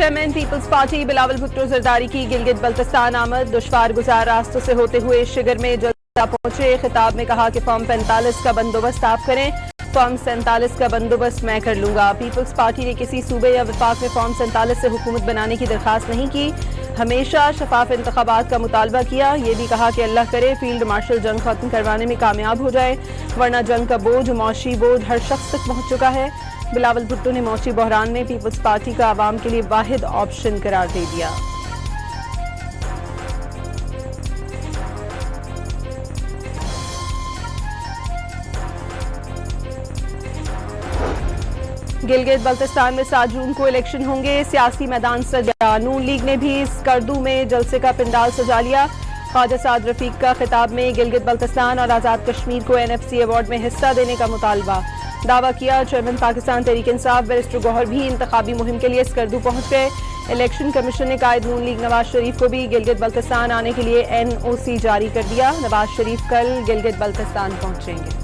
Chairman peoples party Bilawal Bhutto Zardari की गिलगित बल्तिस्तान आमद। दुश्वार गुजार रास्तों से होते हुए शिगर में जल्द पहुंचे। खिताब में कहा कि फॉर्म 45 का बंदोबस्त आप करें, फॉर्म 47 का बंदोबस्त मैं कर लूंगा। पीपल्स पार्टी ने किसी सूबे या विफाक में फॉर्म 47 से हुकूमत बनाने की दरखास्त नहीं की, हमेशा शफाफ इंतखाबात का मुतालबा किया। ये भी कहा कि अल्लाह करे फील्ड मार्शल जंग खत्म करवाने में कामयाब हो जाए, वरना जंग का बोझ, मौशी बोझ हर शख्स तक पहुंच चुका है। बिलावल भुट्टो ने मौशी बहरान में पीपल्स पार्टी का आवाम के लिए वाहिद ऑप्शन करार दे दिया। गिलगित बल्तिस्तान में 7 जून को इलेक्शन होंगे, सियासी मैदान सजा। नून लीग ने भी स्कर्दू में जलसे का पंडाल सजा लिया। ख्वाजा साद रफीक का खिताब में गिलगित बल्तिस्तान और आज़ाद कश्मीर को NFC अवार्ड में हिस्सा देने का मुतालबा। दावा किया चेयरमैन पाकिस्तान तहरीक इंसाफ बैरिस्टर गौहर भी इंतखाबी मुहिम के लिए स्कर्दू पहुंच गए। इलेक्शन कमीशन ने कायद नून लीग नवाज शरीफ को भी गिलगित बल्तिस्तान आने के लिए NOC जारी कर दिया। नवाज शरीफ कल गिलगित बल्तिस्तान पहुंचेंगे।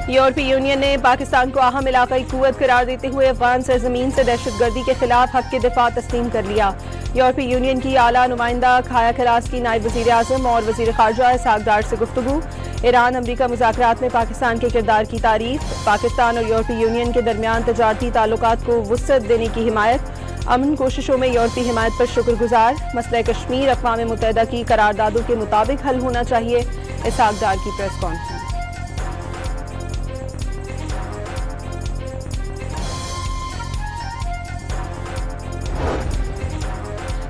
यूरोपीय यूनियन ने पाकिस्तान को अहम इलाकाई कुव्वत करार देते हुए अफगान सरजमीन से दहशतगर्दी के खिलाफ हक के दिफा तस्लीम कर लिया। यूरोपीय यूनियन की आला नुमाइंदा खाया खलास की नायब वजीर आजम और वजीर खारजा इसहाक डार से गुफ्तगू। ईरान अमरीका मुज़ाकरात में पाकिस्तान के किरदार की तारीफ। पाकिस्तान और यूरोपीय यूनियन के दरमियान तजारती ताल्लुकात को वुसअत देने की हिमायत। अमन कोशिशों में यूरोपीय हिमायत पर शुक्रगुजार। मसला कश्मीर अक़वाम मुत्तहिदा की करारदादों के मुताबिक हल होना चाहिए। इसहाक डार की प्रेस कॉन्फ्रेंस।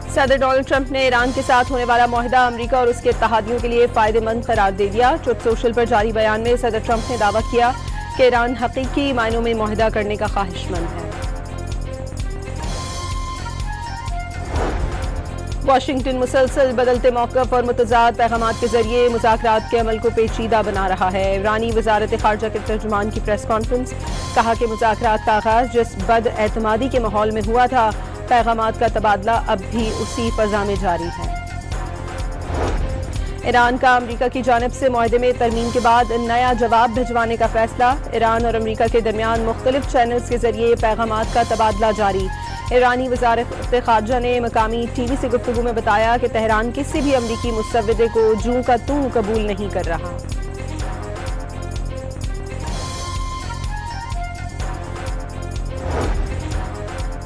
सदर डोनाल्ड ट्रंप ने ईरान के साथ होने वाला मुआहदा अमेरिका और उसके इत्तेहादियों के लिए फायदेमंद करार दे दिया। ट्रुथ सोशल पर जारी बयान में सदर ट्रंप ने दावा किया कि ईरान हकीकी मायनों में मुआहदा करने का ख्वाहिशमंद है। वाशिंगटन मुसलसल बदलते मौक़िफ़ और मुतज़ाद पैगामात के जरिए मुज़ाकरात के अमल को पेचीदा बना रहा है। ईरानी वज़ारत ख़ारजा के तर्जुमान की प्रेस कॉन्फ्रेंस। कहा कि मुज़ाकरात का आगाज़ जिस बदएतमादी के माहौल में हुआ था, पैगामात का तबादला अब भी उसी फ़ज़ा में जारी है। ईरान का अमेरिका की जानिब से मुआहदे में तरमीम के बाद नया जवाब भिजवाने का फैसला। ईरान और अमेरिका के दरमियान मुख्तलिफ चैनल्स के जरिए पैगामात का तबादला जारी। ईरानी वज़ारत ख़ारजा ने मकामी TV से गुफ्तगू में बताया कि तेहरान किसी भी अमरीकी मुसव्विदे को जूं का तूं कबूल नहीं कर रहा।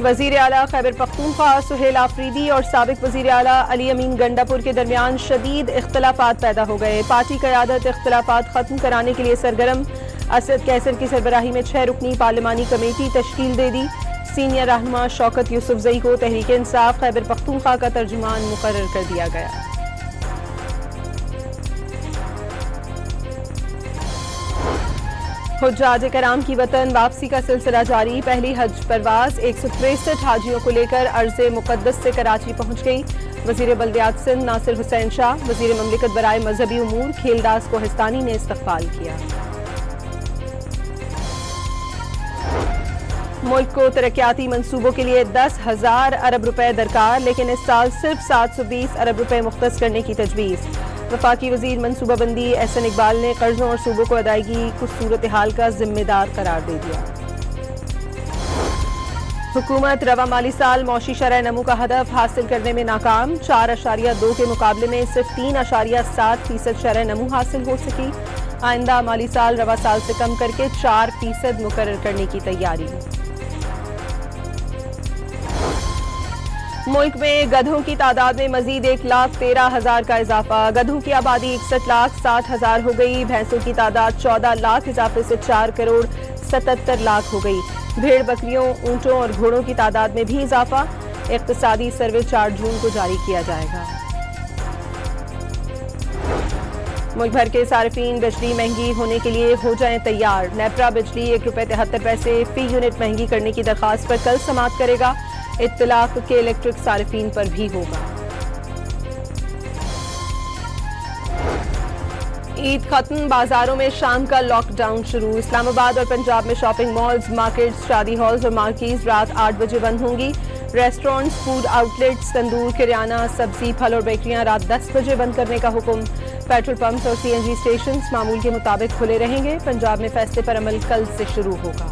वज़ीर आला खैबर पख्तूनख्वा सुहेल आफरीदी और साबिक वज़ीर आला अली अमीन गंडापुर के दरमियान शदीद इख्तलाफात पैदा हो गए। पार्टी क़यादत इख्तलाफात ख़त्म कराने के लिए सरगर्म। असद कैसर की सरबराही में 6 रुकनी पार्लिमानी कमेटी तश्कील दे दी। सीनियर रहनुमा शौकत यूसुफजई को तहरीक इंसाफ खैबर पख्तूनख्वा का तर्जुमान मुकर्रर कर दिया गया। हुज्जाज कराम की वतन वापसी का सिलसिला जारी। पहली हज परवाज 163 हाजियों को लेकर अर्ज़े मुक़द्दस से कराची पहुंच गई। वज़ीर बल्दियात सिंध नासिर हुसैन शाह, वज़ीर ममलिकत बराए मजहबी उमूर खेलदास कोहिस्तानी ने इस्तक़बाल किया। मुल्क को तरक्याती मंसूबों के लिए 10,000 अरब रुपए दरकार, लेकिन इस साल सिर्फ 720 अरब रुपए मुख्तस करने की तजवीज़। वफाकी वज़ीर मनसूबाबंदी एहसन इकबाल ने कर्जों और सूबों को अदायगी कुछ सूरत हाल का जिम्मेदार करार दे दिया। हुकूमत रवा माली साल मौशी शरह नमू का हदफ हासिल करने में नाकाम। 4.2 के मुकाबले में सिर्फ 3.7% शरह नमू हासिल हो सकी। आइंदा माली साल रवा साल से कम करके 4% मुकर्रर करने की तैयारी। मुल्क में गधों की तादाद में मजीद 1,13,000 का इजाफा। गधों की आबादी 61,60,000 हो गई। भैंसों की तादाद 14 लाख इजाफे से 4,77,00,000 हो गई। भेड़ बकरियों, ऊंटों और घोड़ों की तादाद में भी इजाफा। इक्तिसादी सर्वे 4 जून को जारी किया जाएगा। मुल्क भर के सार्फिन बिजली महंगी होने के लिए हो जाएं तैयार। नेपरा बिजली ₹1.73 फी यूनिट महंगी करने की दरखास्त पर कल समाअत करेगा। इत्तलाक के इलेक्ट्रिक सार्फिन पर भी होगा। ईद खत्म, बाजारों में शाम का लॉकडाउन शुरू। इस्लामाबाद और पंजाब में शॉपिंग मॉल्स, मार्केट्स, शादी हॉल्स और मार्केट्स रात 8 बजे बंद होंगी। रेस्टोरेंट्स, फूड आउटलेट्स, तंदूर, किराना, सब्जी, फल और बेकरियां रात 10 बजे बंद करने का हुक्म। पेट्रोल पंप्स और सीएनजी स्टेशन मामूल के मुताबिक खुले रहेंगे। पंजाब में फैसले पर अमल कल से शुरू होगा।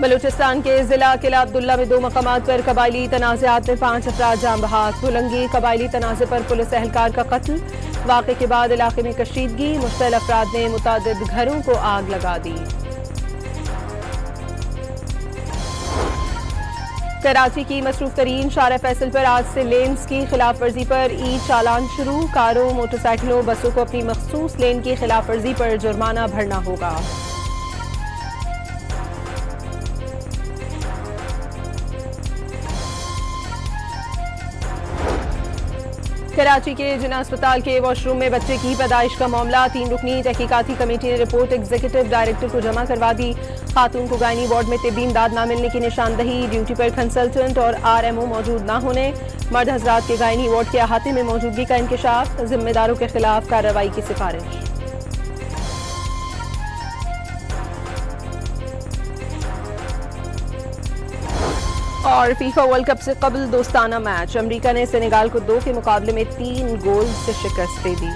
बलूचिस्तान के जिला किला अब्दुल्ला में 2 मकामात पर कबायली तनाज़ात में 5 अफराद जान बहक। बुलंगी कबायली तनाज़े पर पुलिस एहलकार का कत्ल। वाक़े के बाद इलाके में कशीदगी। मुश्तल अफराद ने मुतादिद घरों को आग लगा दी। कराची की मसरूफ तरीन शारा फैसल पर आज से लेन्स की खिलाफ वर्जी पर ई चालान शुरू। कारों, मोटरसाइकिलों, बसों को अपनी मखसूस लेन की खिलाफ वर्जी पर जुर्माना भरना होगा। कराची के जिना अस्पताल के वॉशरूम में बच्चे की पैदाइश का मामला। 3 रुकनी तहकीकाती कमेटी ने रिपोर्ट एग्जीक्यूटिव डायरेक्टर को जमा करवा दी। खातून को गायनी वार्ड में तिब्बी इमदाद न मिलने की निशानदही। ड्यूटी पर कंसल्टेंट और आरएमओ मौजूद न होने। मर्द हजरात के गायनी वार्ड के अहाते में मौजूदगी का इंकशाफ। जिम्मेदारों के खिलाफ कार्रवाई की सिफारिश। और फीफा वर्ल्ड कप से कबल दोस्ताना मैच। अमेरिका ने सेनेगाल को 2 के मुकाबले में 3 गोल से शिकस्त दे दी।